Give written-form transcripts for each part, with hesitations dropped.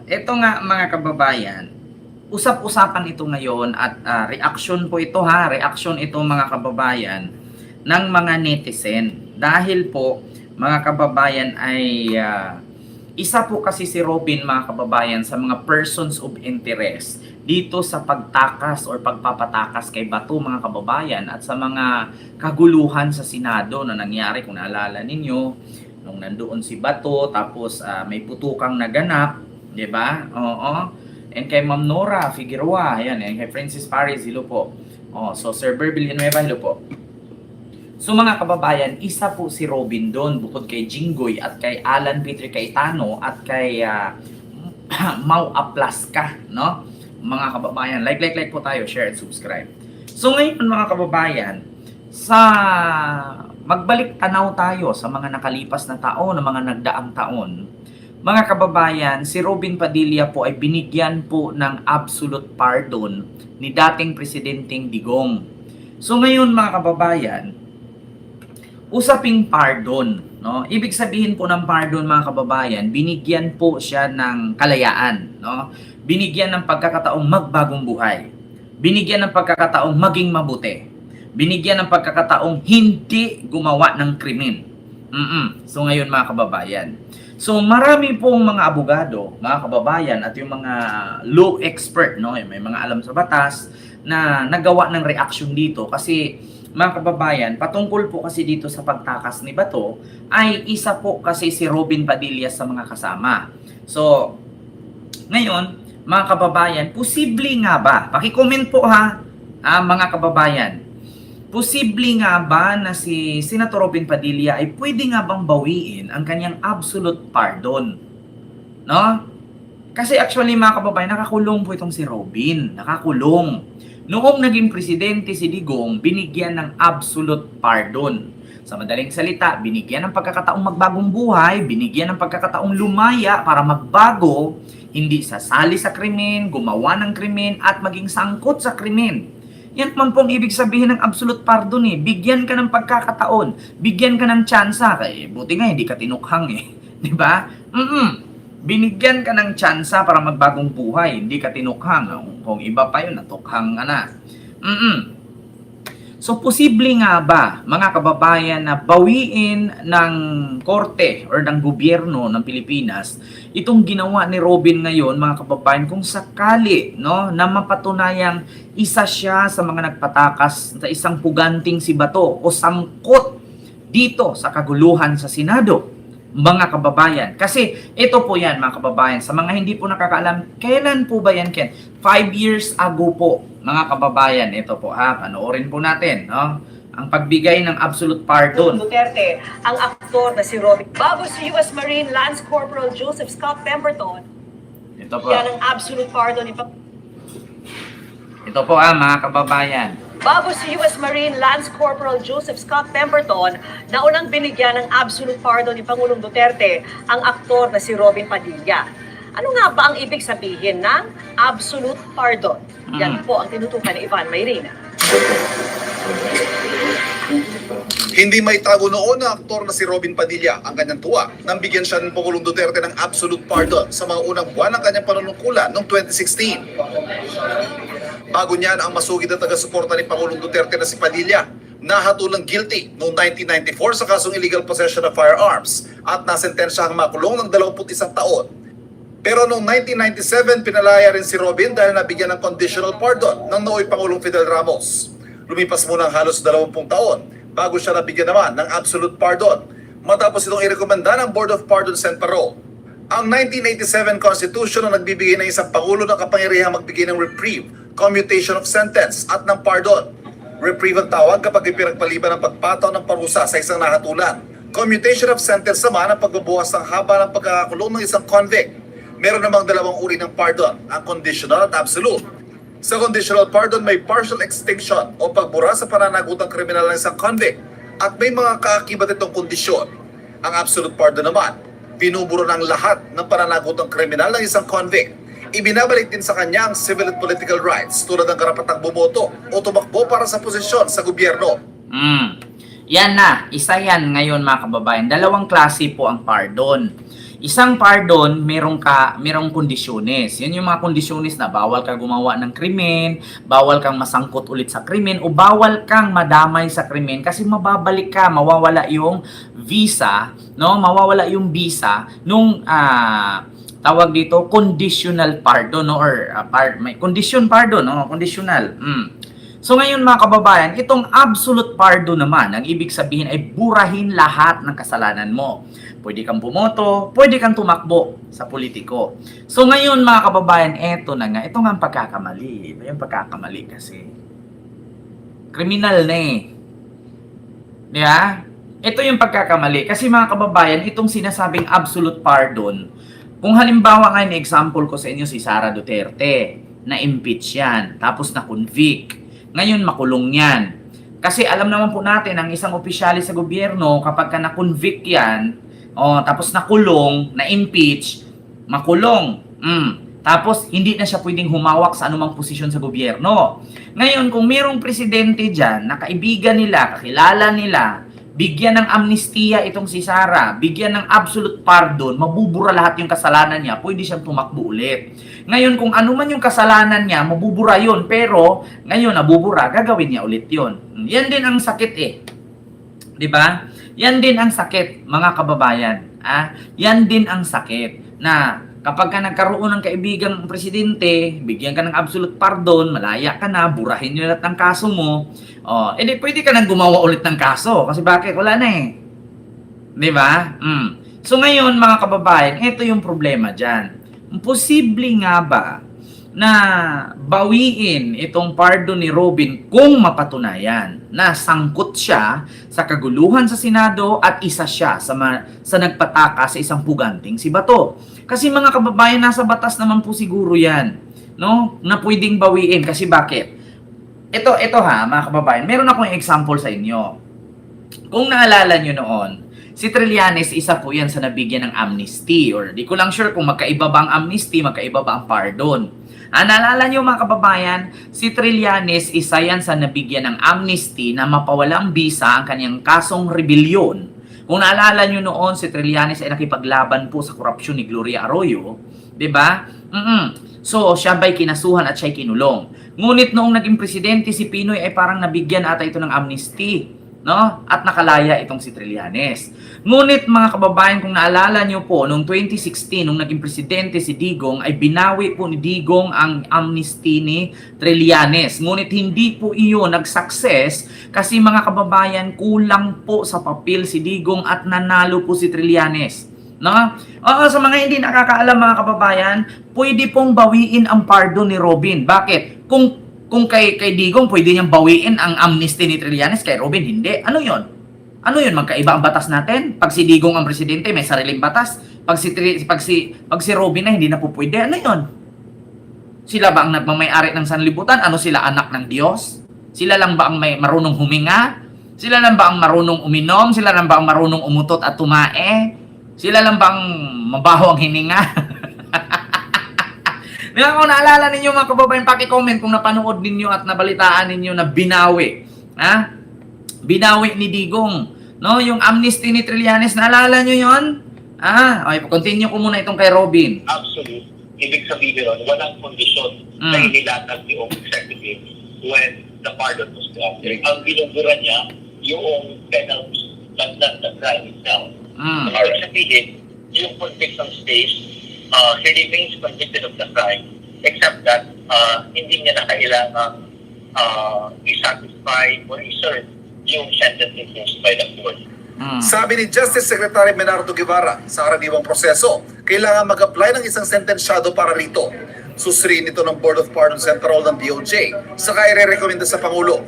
Ito nga mga kababayan, usap-usapan ito ngayon at reaksyon po ito reaksyon ito mga kababayan ng mga netizen. Dahil po mga kababayan ay isa po kasi si Robin mga kababayan sa mga persons of interest dito sa pagtakas or pagpapatakas kay Bato mga kababayan at sa mga kaguluhan sa Senado na nangyari kung naalala ninyo nung nandoon si Bato tapos may putukang naganap, 'di ba? Oo. And kay Ma'am Nora Figueroa, ayan, and kay Francis Paris, hello po. Oh, so Sir Ber Villanueva, hello po. So mga kababayan, isa po si Robin doon bukod kay Jinggoy at kay Alan Petri Cayetano at kay Mau Aplaska, no? Mga kababayan, like po tayo, share and subscribe. So ngayon mga kababayan, sa magbalik tanaw tayo sa mga nakalipas na taon, na mga nagdaang taon, mga kababayan, si Robin Padilla po ay binigyan po ng absolute pardon ni dating Presidenteng Digong. So ngayon mga kababayan, usaping pardon, no? Ibig sabihin po ng pardon mga kababayan, binigyan po siya ng kalayaan, no? Binigyan ng pagkakataong magbagong buhay. Binigyan ng pagkakataong maging mabuti. Binigyan ng pagkakataong hindi gumawa ng krimen. So ngayon mga kababayan, so marami pong mga abogado, mga kababayan at yung mga law expert, no, may mga alam sa batas na nagawa ng reaction dito kasi mga kababayan, patungkol po kasi dito sa pagtakas ni Bato ay isa po kasi si Robin Padilla sa mga kasama. So ngayon mga kababayan, posible nga ba? Paki-comment po mga kababayan. Posible nga ba na si Senator Robin Padilla ay pwede nga bang bawiin ang kanyang absolute pardon? No? Kasi actually mga kababayan, nakakulong po itong si Robin. Nakakulong. Noong naging presidente si Digong, binigyan ng absolute pardon. Sa madaling salita, binigyan ng pagkakataong magbagong buhay, binigyan ng pagkakataong lumaya para magbago, hindi sasali sa krimen, gumawa ng krimen, at maging sangkot sa krimen. Yan man pong ibig sabihin ng absolute pardon Bigyan ka ng pagkakataon, bigyan ka ng tsansa. Buti nga hindi ka tinukhang di ba? Binigyan ka ng tsansa para magbagong buhay, hindi ka tinukhang. Kung iba pa yun, natukhang ka na. So posible nga ba mga kababayan na bawiin ng korte or ng gobyerno ng Pilipinas itong ginawa ni Robin ngayon mga kababayan kung sakali no na mapatunayang isa siya sa mga nagpatakas sa isang puganting si Bato o sangkot dito sa kaguluhan sa Senado mga kababayan. Kasi ito po yan mga kababayan, sa mga hindi po nakakaalam, kailan po ba yan Ken? 5 years ago po mga kababayan, ito po panoorin po natin, no? Ang pagbigay ng absolute pardon. Duterte, ang aktor na si Robin. Bago si U.S. Marine Lance Corporal Joseph Scott Pemberton, Ito po. yan ang absolute pardon ni Ito po mga kababayan. Bago si U.S. Marine Lance Corporal Joseph Scott Pemberton, na unang binigyan ng absolute pardon ni Pangulong Duterte, ang aktor na si Robin Padilla. Ano nga ba ang ibig sabihin ng absolute pardon? Yan po ang tinutukan ni Ivan Mayrina. Hindi may tago noon na aktor na si Robin Padilla ang kanyang tuwa nang bigyan siya ng Pangulong Duterte ng absolute pardon sa mga unang buwan ng kanyang panunungkulan noong 2016. Bago niyan ang masugid na taga-suporta ni Pangulong Duterte na si Padilla, nahatulang guilty noong 1994 sa kasong illegal possession of firearms at nasentensya ang makulong ng 21 taon. Pero noong 1997, pinalaya rin si Robin dahil nabigyan ng conditional pardon ng nooy Pangulong Fidel Ramos. Lumipas muna ang halos 20 taon bago siya nabigyan naman ng absolute pardon matapos itong irekomenda ng Board of Pardons and Parole. Ang 1987 Constitution na nagbibigay ng isang Pangulo ng kapangyarihang magbigay ng reprieve, commutation of sentence at ng pardon. Reprieve ang tawag kapag ipinagpaliban ng pagpataw ng parusa sa isang nahatulan. Commutation of sentence naman ang pagbubuwas ng haba ng pagkakakulong ng isang convict. Meron namang dalawang uri ng pardon, ang conditional at absolute. Sa conditional pardon, may partial extinction o pagbura sa pananagutang kriminal ng isang convict at may mga kaakibat itong kondisyon. Ang absolute pardon naman, binuburo ng lahat ng pananagutang kriminal ng isang convict. Ibinabalik din sa kanya ang civil at political rights tulad ng karapatang bumoto o tumakbo para sa posisyon sa gobyerno. Yan na, isa yan ngayon mga kababayan. Dalawang klase po ang pardon. Isang pardon, merong kondisyones. Yan yung mga kondisyones na bawal kang gumawa ng krimen, bawal kang masangkot ulit sa krimen, o bawal kang madamay sa krimen kasi mababalik ka, mawawala yung visa, no? Mawawala yung visa nung tawag dito conditional pardon, no? Or may condition pardon, no? Conditional. So ngayon mga kababayan, itong absolute pardon naman, ang ibig sabihin ay burahin lahat ng kasalanan mo. Pwede kang bumoto, pwede kang tumakbo sa politiko. So ngayon mga kababayan, eto na nga, ito nga ang pagkakamali. Ito yung pagkakamali kasi. Kriminal na eh. Di ba? Ito yung pagkakamali. Kasi mga kababayan, itong sinasabing absolute pardon, kung halimbawa ngayon, example ko sa inyo si Sara Duterte, na-impeach yan, tapos na-convict. Ngayon, makulong yan. Kasi alam naman po natin, ang isang opisyali sa gobyerno, kapag ka na-convict yan, tapos nakulong, na-impeach, makulong. Tapos, hindi na siya pwedeng humawak sa anumang posisyon sa gobyerno. Ngayon, kung mayroong presidente dyan, na kaibigan nila, kakilala nila, bigyan ng amnestiya itong si Sara, bigyan ng absolute pardon, mabubura lahat yung kasalanan niya, pwede siyang tumakbo ulit. Ngayon, kung ano man yung kasalanan niya, mabubura yun, pero ngayon nabubura, gagawin niya ulit yun. Yan din ang sakit eh. 'Di ba? Yan din ang sakit, mga kababayan. Yan din ang sakit na kapag ka nagkaroon ng kaibigang presidente, bigyan ka ng absolute pardon, malaya ka na, burahin nyo lahat ng kaso mo, edi pwede ka nang gumawa ulit ng kaso. Kasi bakit? Wala na eh. Di ba? So ngayon, mga kababayan, ito yung problema dyan. Posible nga ba na bawiin itong pardon ni Robin kung mapatunayan na sangkot siya sa kaguluhan sa Senado at isa siya sa nagpataka sa isang puganting si Bato. Kasi mga kababayan, nasa batas naman po siguro yan, no? Na pwedeng bawiin. Kasi bakit? Ito ha, mga kababayan, meron akong example sa inyo. Kung naalala nyo noon, si Trillanes, isa po yan sa nabigyan ng amnesty. Or di ko lang sure kung magkaiba ba ang amnesty, magkaiba ba ang pardon. Naalala nyo mga kababayan, si Trillanes, isa yan sa nabigyan ng amnesty na mapawalang bisa ang kanyang kasong rebellion. Kung naalala nyo noon, si Trillanes ay nakipaglaban po sa korupsyon ni Gloria Arroyo. Diba? So, siya ba'y kinasuhan at siya'y kinulong. Ngunit noong naging presidente si Pinoy ay parang nabigyan ata ito ng amnesty, no? At nakalaya itong si Trillanes. Ngunit mga kababayan, kung naalala nyo po, noong 2016, nung naging presidente si Digong, ay binawi po ni Digong ang amnesty ni Trillanes. Ngunit hindi po iyon nag-success kasi mga kababayan, kulang po sa papel si Digong at nanalo po si Trillanes. No? Sa mga hindi nakakaalam mga kababayan, pwede pong bawiin ang pardon ni Robin. Bakit? Kung kay Digong, pwede niyang bawiin ang amnesty ni Trillanes, kay Robin, hindi. Ano yon? Ano yun? Magkaiba ang batas natin? Pag si Digong ang presidente, may sariling batas. Pag si Robin na, hindi na po pwede. Ano yun? Sila ba ang nagmamay-ari ng sanlibutan? Ano sila, anak ng Diyos? Sila lang ba ang may marunong huminga? Sila lang ba ang marunong uminom? Sila lang ba ang marunong umutot at tumae? Sila lang ba ang mabaho ang hininga? Kung naalala ninyo mga kababayan, paki-comment kung napanood ninyo at nabalitaan ninyo na binawi. Binawi ni Digong. No? Yung amnesty ni Trillanes, naalala nyo yun? Okay, continue ko muna itong kay Robin. Absolute. Ibig sabihin ron, walang kondisyon na inilatag yung executive when the pardon was granted. Ang binubura niya, yung penalty, not the crime itself. Ibig sabihin, yung conviction stays, he remains convicted of the crime, except that hindi niya na kailangang i-satisfy or i-serve yung sentence imposed by the court. Sabi ni Justice Secretary Menardo Guevara sa karaniwang proseso, kailangan mag-apply ng isang sentensyado para rito. Susuriin ito ng Board of Pardon Central ng DOJ, saka i-rekomenda sa Pangulo.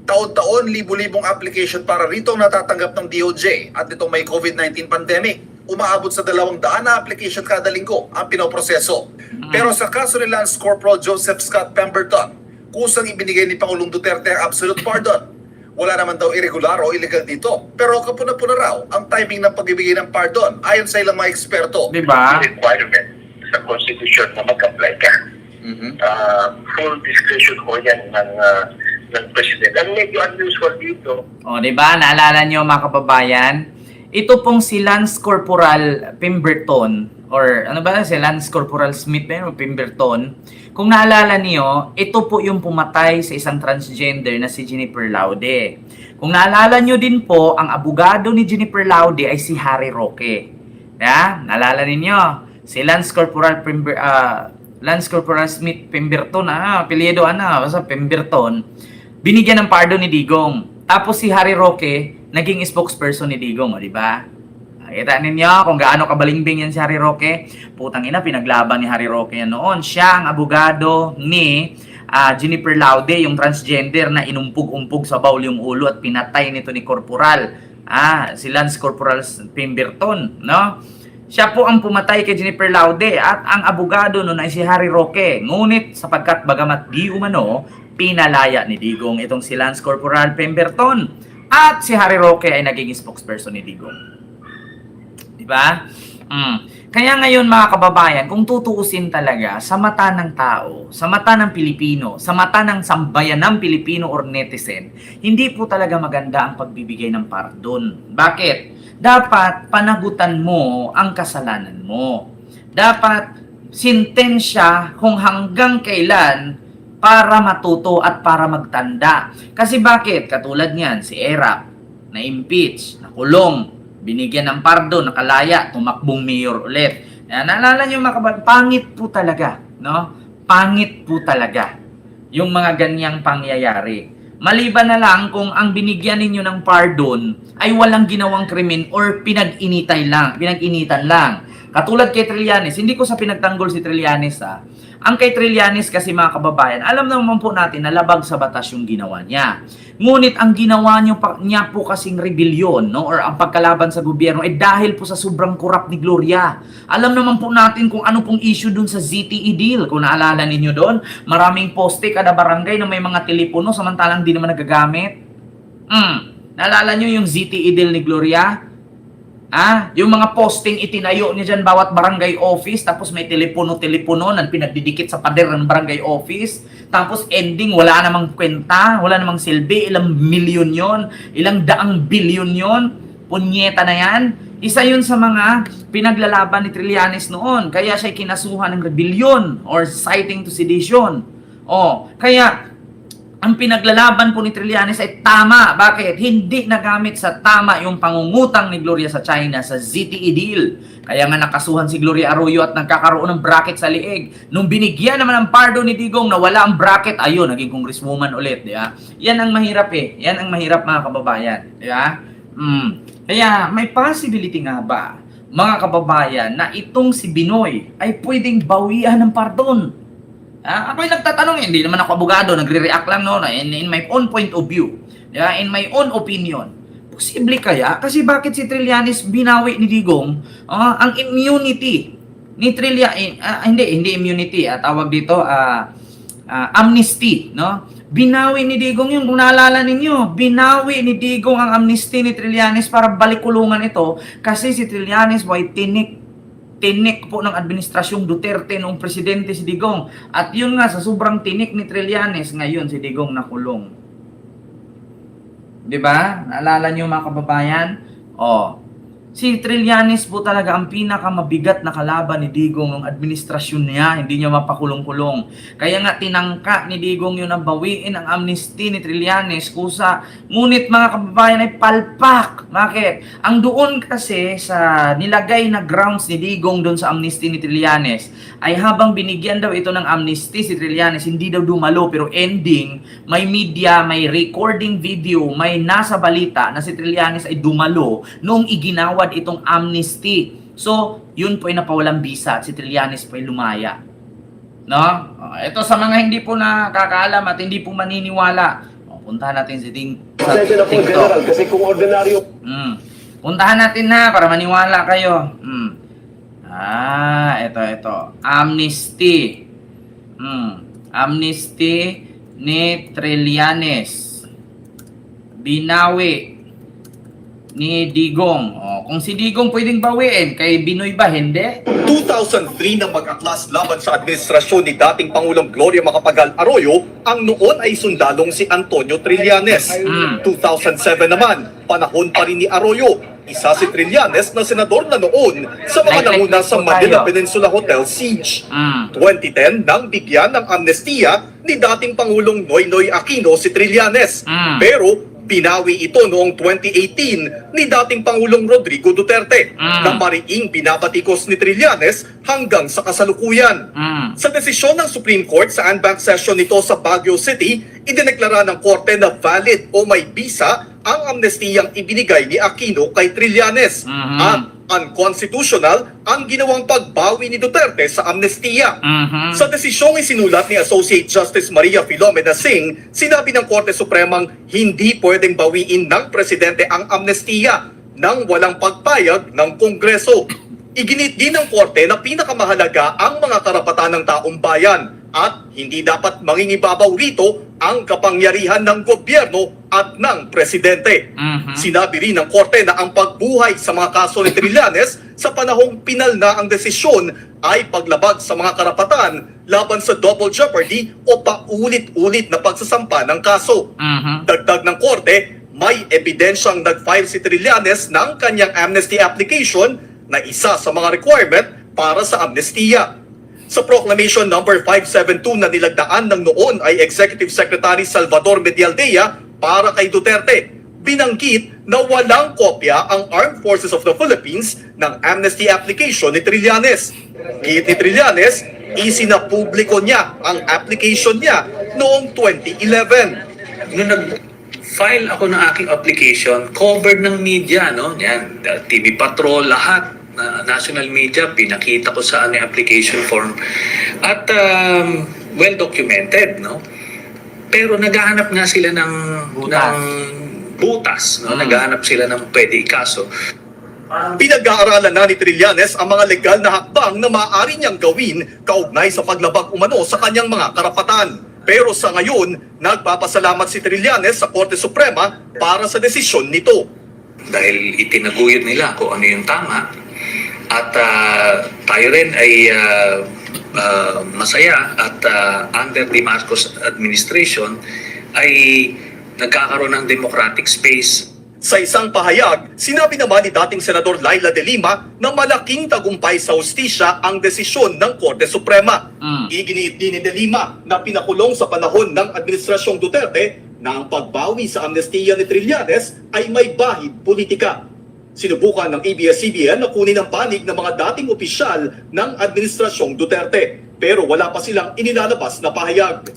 Taon-taon, libu-libong application para rito ang natatanggap ng DOJ at itong may COVID-19 pandemic. Umaabot sa 200 na application kada linggo ang pinoproseso. Pero sa kaso ni Lance Corporal Joseph Scott Pemberton, kusang ibinigay ni Pangulong Duterte ang absolute pardon. Wala naman daw irregular o illegal dito. Pero kapuna-puna raw ang timing ng pagbibigay ng pardon ayon sa ilang mga eksperto. Diba? Requirement sa Constitution na mag-apply ka. Full discretion ko yan ng President. Ang medyo unusual dito. Diba? Naalala nyo mga kababayan? ito pong si Lance Corporal Pemberton, or ano ba, si Lance Corporal Smith o Pemberton, kung naalala niyo, ito po yung pumatay sa isang transgender na si Jennifer Laude. Kung naalala niyo din po, ang abogado ni Jennifer Laude ay si Harry Roque. Naalala ninyo, si Lance Corporal Smith Pemberton, apelyido basta Pemberton, binigyan ng pardon ni Digong. Tapos si Harry Roque, naging spokesperson ni Digong, di ba? Kita ninyo kung gaano kabalimbing yan si Harry Roque. Putang ina, pinaglaban ni Harry Roque yan noon. Siya ang abogado ni Jennifer Laude, yung transgender na inumpog-umpog sa bawl yung ulo at pinatay nito ni Corporal. Si Lance Corporal Pemberton, no? Siya po ang pumatay kay Jennifer Laude at ang abogado noon ay si Harry Roque. Ngunit sapagkat bagamat di umano, pinalaya ni Digong itong si Lance Corporal Pemberton. At si Harry Roque ay naging spokesperson ni Digong. Diba? Kaya ngayon mga kababayan, kung tutuusin talaga sa mata ng tao, sa mata ng Pilipino, sa mata ng sambayan ng Pilipino or netizen, hindi po talaga maganda ang pagbibigay ng pardon. Bakit? Dapat panagutan mo ang kasalanan mo. Dapat sintensya kung hanggang kailan para matuto at para magtanda. Kasi bakit? Katulad niyan, si Erap, na-impeach, nakulong, binigyan ng pardon, nakalaya, tumakbong mayor ulit. Naalala niyo mga kababayan, pangit po talaga, no? Pangit po talaga yung mga ganyang pangyayari. Maliban na lang kung ang binigyan ninyo ng pardon ay walang ginawang krimen or pinag-initan lang. Katulad kay Trillanes, hindi ko sa pinagtanggol si Trillanes Ang kay Trillanes kasi mga kababayan, alam naman po natin na labag sa batas yung ginawa niya. Ngunit ang ginawa niya po kasing rebellion, no, or ang pagkalaban sa gobyerno ay dahil po sa sobrang korap ni Gloria. Alam naman po natin kung ano pong issue dun sa ZTE deal. Kung naalala ninyo doon, maraming poste kada barangay na may mga telepono samantalang di naman nagagamit. Naalala nyo yung ZTE deal ni Gloria? Yung mga posting itinayo niya dyan bawat barangay office, tapos may telepono na pinagdidikit sa pader ng barangay office, tapos ending wala namang kwenta, wala namang silbi, ilang milyon yon, ilang daang bilyon yon, punyeta na yan. Isa yun sa mga pinaglalaban ni Trillanes noon, kaya siya kinasuhan ng rebellion or citing to sedition. Kaya ang pinaglalaban po ni Trillanes ay tama. Bakit? Hindi nagamit sa tama yung pangungutang ni Gloria sa China sa ZTE deal. Kaya nga nakasuhan si Gloria Arroyo at nagkakaroon ng bracket sa liig. Nung binigyan naman ng pardon ni Digong na wala ang bracket, ayun, naging congresswoman ulit. Diba? Yan ang mahirap Yan ang mahirap mga kababayan. Diba? Kaya may possibility nga ba, mga kababayan, na itong si Binoy ay pwedeng bawian ng pardon? Ako'y nagtatanong, hindi naman ako abogado, nagre-react lang in my own point of view, in my own opinion. Posible kaya? Kasi bakit si Trillanes binawi ni Digong ang immunity ni Trillanes, hindi immunity, tawag dito amnesty, no? Binawi ni Digong yung, kung naalala ninyo, binawi ni Digong ang amnesty ni Trillanes para balik-kulungan ito kasi si Trillanes ay tinik po ng administrasyong Duterte noong presidente si Digong. At yun nga, sa sobrang tinik ni Trillanes, ngayon si Digong nakulong. Diba? Naalala nyo mga kababayan? Si Trillanes po talaga ang pinakamabigat na kalaban ni Digong ng administrasyon niya. Hindi niya mapakulong-kulong. Kaya nga tinangka ni Digong yun ang bawiin ang amnesty ni Trillanes kusa. Ngunit mga kababayan ay palpak. Bakit? Ang doon kasi sa nilagay na grounds ni Digong doon sa amnesty ni Trillanes ay habang binigyan daw ito ng amnesty si Trillanes, hindi daw dumalo. Pero ending, may media, may recording video, may nasa balita na si Trillanes ay dumalo noong iginawa itong amnesty. So, yun po ay napawalang bisa at si Trillanes po ay lumaya. No? Ito sa mga hindi po nakakaalam at hindi po maniniwala. Puntahan natin sa TikTok. General, kasi kung ordinaryo... Puntahan natin na para maniwala kayo. Ito. Amnesty. Amnesty ni Trillanes. Binawi ni Digong. Kung si Digong pwedeng bawiin, kay Binoy ba hindi? 2003 nang mag-aklas laban sa administrasyon ni dating Pangulong Gloria Macapagal Arroyo, ang noon ay sundalong si Antonio Trillanes. 2007 naman, panahon pa rin ni Arroyo, Isa si Trillanes na senador na noon sa mga nanguna sa Manila Peninsula Hotel siege. 2010 nang bigyan ng amnestiya ni dating Pangulong Noynoy Aquino si Trillanes. Pero binawi ito noong 2018 ni dating Pangulong Rodrigo Duterte na mariing binabatikos ni Trillanes hanggang sa kasalukuyan. Sa desisyon ng Supreme Court sa en banc session nito sa Baguio City, idineklara ng korte na valid o may bisa ang amnestiyang ibinigay ni Aquino kay Trillanes at unconstitutional ang ginawang pagbawi ni Duterte sa amnestiya. Sa desisyong isinulat ni Associate Justice Maria Filomena Singh, sinabi ng Korte Supremang hindi pwedeng bawiin ng presidente ang amnestiya nang walang pagpayag ng Kongreso. Iginit din ng Korte na pinakamahalaga ang mga karapatan ng taong bayan at hindi dapat mangingibabaw rito ang kapangyarihan ng gobyerno at ng presidente. Sinabi rin ng Korte na ang pagbuhay sa mga kaso ni Trillanes sa panahong pinal na ang desisyon ay paglabag sa mga karapatan laban sa double jeopardy o paulit-ulit na pagsasampa ng kaso. Dagdag ng Korte, may ebidensyang nag-file si Trillanes ng kanyang amnesty application na isa sa mga requirement para sa amnestiya. Sa Proclamation No. 572 na nilagdaan ng noon ay Executive Secretary Salvador Medialdea para kay Duterte, binanggit na walang kopya ang Armed Forces of the Philippines ng amnesty application ni Trillanes. Git ni Trillanes, isinapubliko niya ang application niya noong 2011. Nung nag-file ako ng aking application, covered ng media, no? Yan, TV Patrol, lahat, national media, pinakita ko sa ang application form. At well documented, no? Pero naghahanap nga sila ng butas, no? Naghahanap sila ng pwede ikaso. Pinag-aaralan na ni Trillanes ang mga legal na hakbang na maaari niyang gawin kaugnay sa paglabag umano sa kanyang mga karapatan. Pero sa ngayon, nagpapasalamat si Trillanes sa Korte Suprema para sa desisyon nito. Dahil itinaguyod nila kung ano yung tama. At tayo rin ay masaya at under the Marcos administration ay nagkakaroon ng democratic space. Sa isang pahayag, sinabi naman ni dating Senador Laila de Lima na malaking tagumpay sa hustisya ang desisyon ng Korte Suprema. Iginiit din ni de Lima na pinakulong sa panahon ng Administrasyong Duterte na ang pagbawi sa amnestiya ni Trillanes ay may bahid politika. Sinubukan ng ABS-CBN na kunin ang panig ng mga dating opisyal ng Administrasyong Duterte, pero wala pa silang inilalabas na pahayag.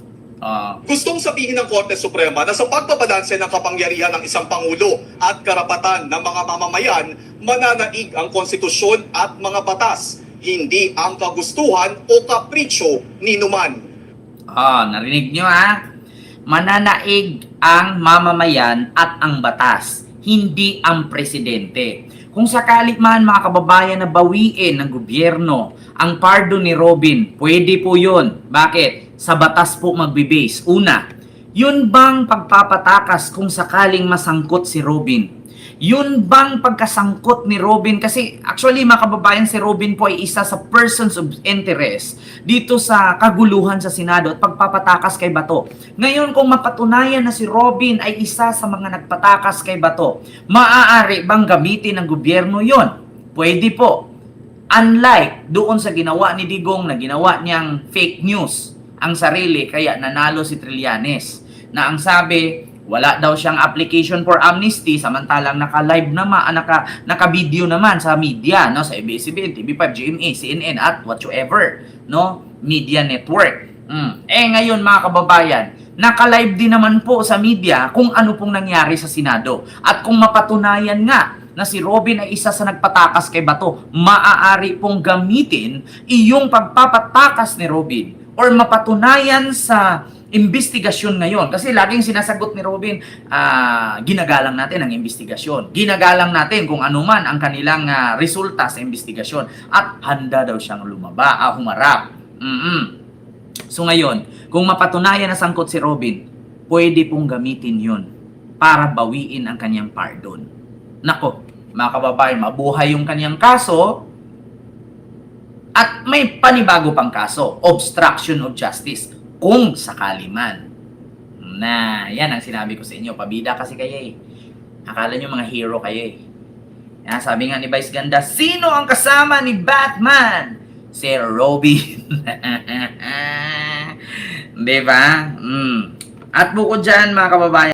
Gustong sabihin ng Korte Suprema na sa pagbabalanse ng kapangyarihan ng isang Pangulo at karapatan ng mga mamamayan, mananaig ang konstitusyon at mga batas, hindi ang kagustuhan o kapritsyo ni numan. Narinig nyo ha? Mananaig ang mamamayan at ang batas, hindi ang presidente. Kung sakali man mga kababayan na bawiin ng gobyerno ang pardon ni Robin, pwede po yun. Bakit? Sa batas po magbe-base. Una, yun bang pagpapatakas kung sakaling masangkot si Robin? Yun bang pagkasangkot ni Robin? Kasi actually mga kababayan, si Robin po ay isa sa persons of interest dito sa kaguluhan sa Senado at pagpapatakas kay Bato. Ngayon kung mapatunayan na si Robin ay isa sa mga nagpatakas kay Bato, maaari bang gamitin ng gobyerno yon? Pwede po. Unlike doon sa ginawa ni Digong na ginawa niyang fake news ang sarili kaya nanalo si Trillanes na ang sabi wala daw siyang application for amnesty samantalang naka-live naman, naka-video naman sa media, no, sa ABS-CBN, TV5, GMA, CNN at whatsoever, no, media network. Ngayon mga kababayan, naka-live din naman po sa media kung ano pong nangyari sa Senado. At kung mapatunayan nga na si Robin ay isa sa nagpatakas kay Bato, maaari pong gamitin iyong pagpapatakas ni Robin or mapatunayan sa investigasyon ngayon. Kasi laging sinasagot ni Robin, ginagalang natin ang investigasyon. Ginagalang natin kung ano man ang kanilang resulta sa investigasyon. At handa daw siyang humarap. So ngayon, kung mapatunayan na sangkot si Robin, pwede pong gamitin yun para bawiin ang kanyang pardon. Nako, mga kababayan, mabuhay yung kanyang kaso at may panibago pang kaso, obstruction of justice. Kung sakali man. Na, yan ang sinabi ko sa inyo. Pabida kasi kayo eh. Akala nyo mga hero kayo eh. Yan, sabi nga ni Vice Ganda, sino ang kasama ni Batman? Si Robin. Di ba? At bukod dyan, mga kababayan,